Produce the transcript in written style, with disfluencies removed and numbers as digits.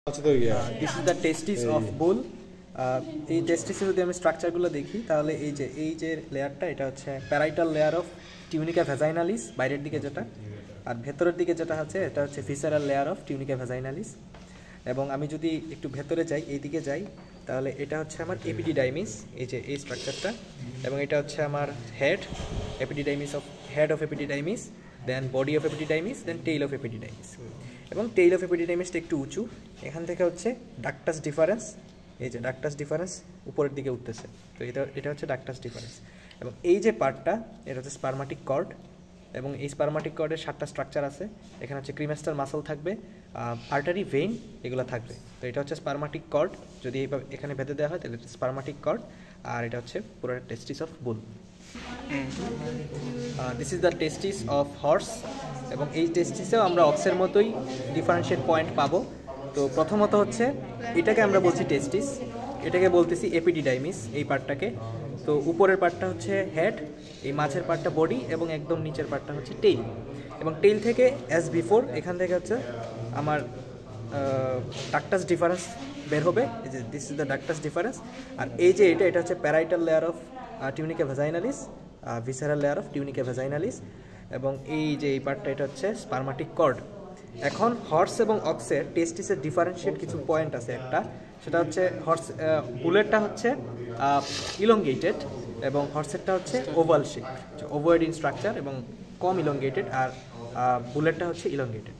This is the testis of bull. এই টেস্টিসে যদি আমি স্ট্রাকচারগুলো দেখি তাহলে এই যে লেয়ারটা এটা হচ্ছে parietal layer of tunica vaginalis বাইরের দিকে যেটা, আর ভেতরের দিকে যেটা আছে এটা হচ্ছে visceral layer of tunica vaginalis. এবং আমি যদি একটু ভেতরে যাই, এই দিকে যাই, তাহলে এটা হচ্ছে আমার এপিডিডাইমিস, এই যে এই স্ট্রাকচারটা, এবং এটা হচ্ছে আমার head, epididymis of head of epididymis, then body of epididymis, then tail of epididymis. এবং টেইল অফ এপিডিডাইমিসটা একটু উঁচু, এখান থেকে হচ্ছে ডাকটাস ডিফারেন্স, এই যে ডাকটাস ডিফারেন্স উপরের দিকে উঠতেছে, তো এটা হচ্ছে ডাকটাস ডিফারেন্স। এবং এই যে পার্টটা এটা হচ্ছে স্পারমাটিক কর্ড, এবং এই স্পারমাটিক কর্ডের 7টা স্ট্রাকচার আছে। এখানে হচ্ছে ক্রিমেস্টার মাসল থাকবে, আর্টারি, ভেইন এগুলো থাকবে। তো এটা হচ্ছে স্পারমাটিক কর্ড, যদি এইভাবে এখানে বেঁধে দেওয়া হয় তাহলে স্পারমাটিক কর্ড, আর এটা হচ্ছে পুরো testis of bull. This is the testis of horse, এবং এই টেস্টিসেও আমরা অক্সের মতোই ডিফারেন্সিয়েট পয়েন্ট পাবো। তো প্রথমত হচ্ছে এটাকে আমরা বলছি টেস্টিস, এটাকে বলতেছি এপিডিডাইমিস এই পার্টটাকে। তো উপরের পার্টটা হচ্ছে হেড, এই মাঝের পার্টটা বডি, এবং একদম নিচের পার্টটা হচ্ছে টেইল। এবং টেইল থেকে অ্যাজ বিফোর এখান থেকে হচ্ছে আমার ডাকটাস ডিফারেন্স বের হবে, এই যে দিস ইজ দ্য ডাকটাস ডিফারেন্স। আর এই যে এটা হচ্ছে parietal layer of tunica vaginalis, visceral layer of tunica vaginalis, এবং এই যে এই পার্টটা এটা হচ্ছে স্পারমাটিক কর্ড। এখন হর্স এবং অক্সের টেস্টিসের ডিফারেন্সিয়েট কিছু পয়েন্ট আছে। একটা সেটা হচ্ছে বুলেটটা হচ্ছে ইলংগেটেড, এবং হর্সেরটা হচ্ছে ওভাল শেপ, ওভায়েড ইন স্ট্রাকচার এবং কম ইলংগেটেড, আর বুলেটটা হচ্ছে ইলংগেটেড।